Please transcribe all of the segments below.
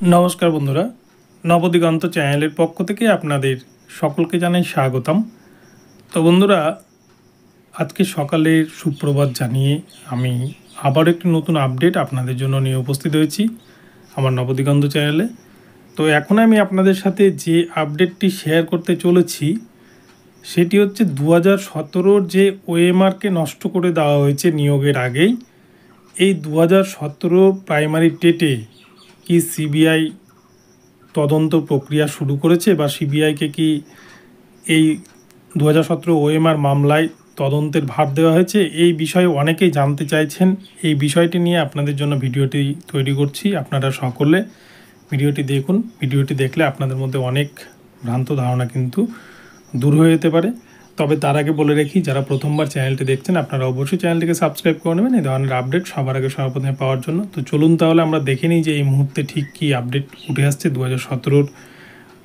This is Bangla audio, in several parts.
नमस्कार बंधुरा नवदिगंत चैनल पक्ष থেকে আপনাদের সকলকে জানাই স্বাগতম। তো বন্ধুরা आज के সকালের সুপ্রভাত জানিয়ে আমি আবার একটি নতুন আপডেট আপনাদের জন্য নিয়ে উপস্থিত হয়েছি আমার নবদিগন্ত চ্যানেলে। তো এখন আমি আপনাদের সাথে যে আপডেটটি শেয়ার করতে চলেছি সেটি হচ্ছে 2017 যে ওএমআরকে নষ্ট করে দেওয়া হয়েছে নিয়োগের আগেই। এই 2017 প্রাইমারি টেটে কি সিবিআই তদন্ত প্রক্রিয়া শুরু করেছে বা সিবিআইকে কি এই 2017 ওএমআর মামলায় তদন্তের ভার দেওয়া হয়েছে, এই বিষয়ে অনেকেই জানতে চাইছেন। এই বিষয়টি নিয়ে আপনাদের জন্য ভিডিওটি তৈরি করছি। আপনারা সকলে ভিডিওটি দেখুন। ভিডিওটি দেখলে আপনাদের মধ্যে অনেক ভ্রান্ত ধারণা কিন্তু দূর হয়ে যেতে পারে। তবে তার আগে বলে রাখি, যারা প্রথমবার চ্যানেলটি দেখছেন আপনারা অবশ্যই চ্যানেলটিকে সাবস্ক্রাইব করে নেবেন এই ধরনের আপডেট সবার আগে সর্বপ্রথমে পাওয়ার জন্য। তো চলুন তাহলে আমরা দেখে নিই যে এই মুহূর্তে ঠিক কী আপডেট উঠে আসছে 2017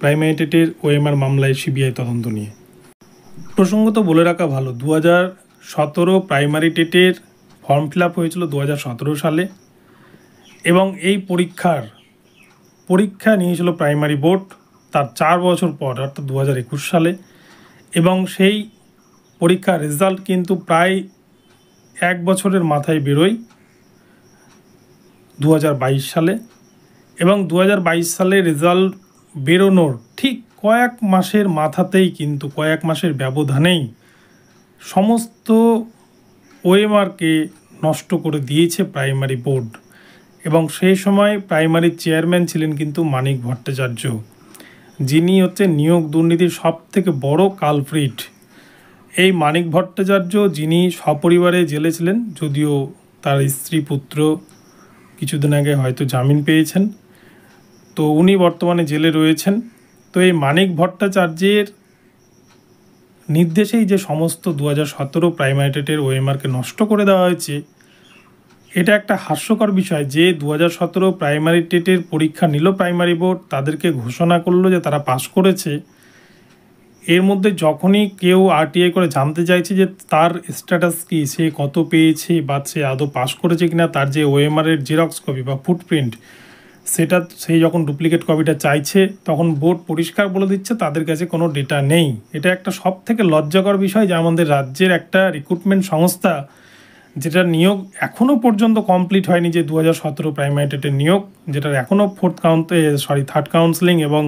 প্রাইমারি টেটের ওএমআর মামলায় সিবিআই তদন্ত নিয়ে। প্রসঙ্গত বলে রাখা ভালো, 2017 প্রাইমারি টেটের ফর্ম ফিল আপ হয়েছিল 2017 সালে এবং এই পরীক্ষা নিয়েছিল প্রাইমারি বোর্ড তার 4 বছর পর অর্থাৎ 2021 সালে, এবং সেই পরীক্ষার রেজাল্ট কিন্তু প্রায় 1 বছরের মাথায় বেরোয় 2022 সালে। এবং 2022 সালে রেজাল্ট বেরোনোর ঠিক কয়েক মাসের মাথাতেই কিন্তু কয়েক মাসের ব্যবধানেই সমস্ত ওএমআরকে নষ্ট করে দিয়েছে প্রাইমারি বোর্ড। এবং সেই সময় প্রাইমারি চেয়ারম্যান ছিলেন কিন্তু মানিক ভট্টাচার্য, যিনি হচ্ছে নিয়োগ দুর্নীতির সবথেকে বড় কালপ্রিট। এই মানিক ভট্টাচার্য, যিনি সপরিবারে জেলে ছিলেন, যদিও তার স্ত্রী পুত্র কিছুদিন আগে হয়তো জামিন পেয়েছেন, তো উনি বর্তমানে জেলে রয়েছেন। তো এই মানিক ভট্টাচার্যের নির্দেশেই যে সমস্ত 2017 প্রাইমারি টেটের ওএমআরকে নষ্ট করে দেওয়া হয়েছে, এটা একটা হাস্যকর বিষয় যে 2017 প্রাইমারি টেটের পরীক্ষা নিল প্রাইমারি বোর্ড, তাদেরকে ঘোষণা করলো যে তারা পাস করেছে। এর মধ্যে যখনই কেউ আরটিআই করে জানতে চাইছে যে তার স্ট্যাটাস কী, সে কত পেয়েছে বা সে আদৌ পাস করেছে কিনা, তার যে ওএমআরের জেরক্স কপি বা ফুটপ্রিন্ট সেটা সেই যখন ডুপ্লিকেট কপিটা চাইছে, তখন বোর্ড পরিষ্কার বলে দিচ্ছে তাদের কাছে কোনো ডেটা নেই। এটা একটা সব থেকে লজ্জাকর বিষয় যে আমাদের রাজ্যের একটা রিক্রুটমেন্ট সংস্থা, যেটা নিয়োগ এখনও পর্যন্ত কমপ্লিট হয়নি, যে 2017 প্রাইমারি টেটের নিয়োগ, যেটার এখনও থার্ড কাউন্সেলিং এবং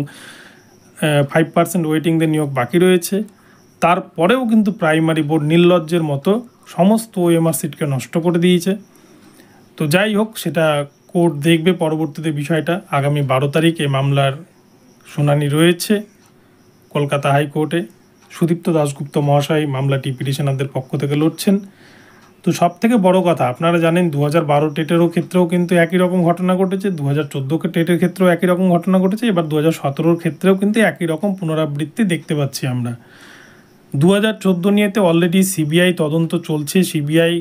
5% ওয়েটিংদের নিয়োগ বাকি রয়েছে, তারপরেও কিন্তু প্রাইমারি বোর্ড নির্লজ্জের মতো সমস্ত ওএমআর সিটকে নষ্ট করে দিয়েছে। তো যাই হোক, সেটা কোর্ট দেখবে পরবর্তীতে বিষয়টা। আগামী 12 তারিখ এই মামলার শুনানি রয়েছে কলকাতা হাইকোর্টে। সুদীপ্ত দাশগুপ্ত মহাশয় মামলাটি পিটিশনারদের পক্ষ থেকে লড়ছেন। তো সব থেকে বড় কথা, আপনারা জানেন 2012 টেটেরও ক্ষেত্রেও কিন্তু একই রকম ঘটনা ঘটেছে, 2014 টেটের ক্ষেত্রেও একই রকম ঘটনা ঘটেছে, এবার 2017 ক্ষেত্রেও কিন্তু একই রকম পুনরাবৃত্তি দেখতে পাচ্ছি আমরা। 2014 নিয়েতে অলরেডি সিবিআই তদন্ত চলছে। সিবিআই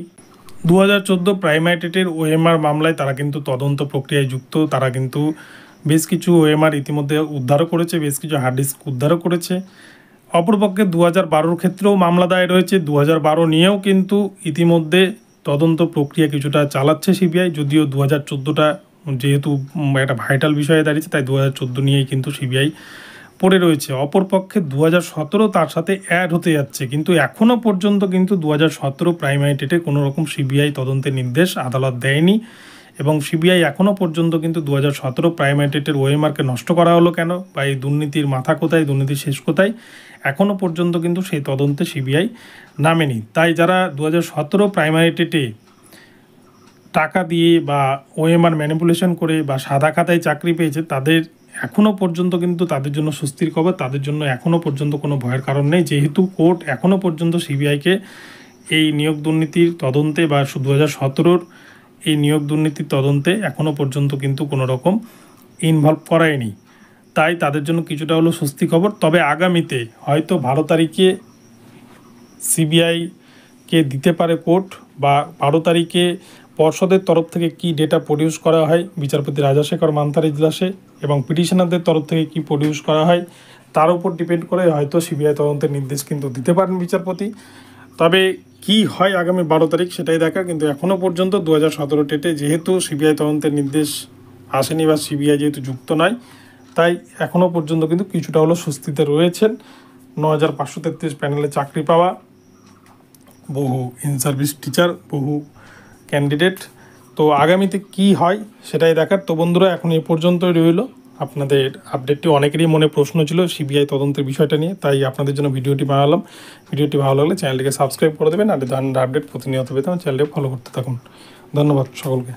2014 প্রাইমারি টেটের ওএমআর মামলায় তারা কিন্তু তদন্ত প্রক্রিয়ায় যুক্ত। তারা কিন্তু বেশ কিছু ওএমআর ইতিমধ্যে উদ্ধারও করেছে, বেশ কিছু হার্ড ডিস্ক উদ্ধারও করেছে। অপরপক্ষে 2012 ক্ষেত্রেও মামলা দায়ের হয়েছে। 2012 নিয়েও কিন্তু ইতিমধ্যে তদন্ত প্রক্রিয়া কিছুটা চালাচ্ছে সিবিআই, যদিও 2014টা যেহেতু একটা ভাইটাল বিষয়ে দাঁড়িয়েছে, তাই 2014 নিয়েই কিন্তু সিবিআই পড়ে রয়েছে। অপরপক্ষে 2017 তার সাথে অ্যাড হতে যাচ্ছে, কিন্তু এখনও পর্যন্ত কিন্তু 2017 প্রাইমারি টেটে কোনো রকম সিবিআই তদন্তের নির্দেশ আদালত দেয়নি। এবং সিবিআই এখনও পর্যন্ত কিন্তু 2017 প্রাইমারি টেটের ওএমআরকে নষ্ট করা হলো কেন, বা এই দুর্নীতির মাথা কোথায়, দুর্নীতির শেষ কোথায়, এখনও পর্যন্ত কিন্তু সেই তদন্তে সিবিআই নামেনি। তাই যারা 2017 প্রাইমারি টেটে টাকা দিয়ে বা ওএমআর ম্যানিপুলেশন করে বা সাদা খাতায় চাকরি পেয়েছে, তাদের এখনও পর্যন্ত কিন্তু তাদের জন্য স্বস্তির খবর, তাদের জন্য এখনও পর্যন্ত কোনো ভয়ের কারণ নেই, যেহেতু কোর্ট এখনও পর্যন্ত সিবিআইকে এই নিয়োগ দুর্নীতির তদন্তে বা 2017 এই নিয়োগ দুর্নীতির তদন্তে এখনও পর্যন্ত কিন্তু কোনো রকম ইনভলভ করায়নি। তাই তাদের জন্য কিছুটা হলো স্বস্তি খবর। তবে আগামীতে হয়তো 12 তারিখে সিবিআইকে দিতে পারে কোর্ট, বা 12 তারিখে পর্ষদের তরফ থেকে কি ডেটা প্রডিউস করা হয় বিচারপতি রাজাশেখর মান্থার ইজলাসে, এবং পিটিশনারদের তরফ থেকে কি প্রডিউস করা হয় তার উপর ডিপেন্ড করে হয়তো সিবিআই তদন্তের নির্দেশ কিন্তু দিতে পারেন বিচারপতি। তবে কি হয় আগামী 12 তারিখ সেটাই দেখা। কিন্তু এখনও পর্যন্ত 2017 টেটে যেহেতু সিবিআই তদন্তের নির্দেশ আসেনি বা সিবিআই যেহেতু যুক্ত নয়, তাই এখনও পর্যন্ত কিন্তু কিছুটা হলো স্বস্তিতে রয়েছেন। 9533 প্যানেলে চাকরি পাওয়া, বহু ইন সার্ভিস টিচার, বহু ক্যান্ডিডেট। তো আগামীতে কি হয় সেটাই দেখার। তো বন্ধুরা, এখন এই পর্যন্তই রইল। আপনাদের আপডেটটি অনেকেরই মনে প্রশ্ন ছিল সিবিআই তদন্তের বিষয়টা নিয়ে, তাই আপনাদের জন্য ভিডিওটি বানালাম। ভিডিওটি ভালো লাগলে চ্যানেলটিকে সাবস্ক্রাইব করে দেবেন, আর আপডেট প্রতিনিয়ত পেতে আমার চ্যানেলটি ফলো করতে থাকুন। ধন্যবাদ সকলকে।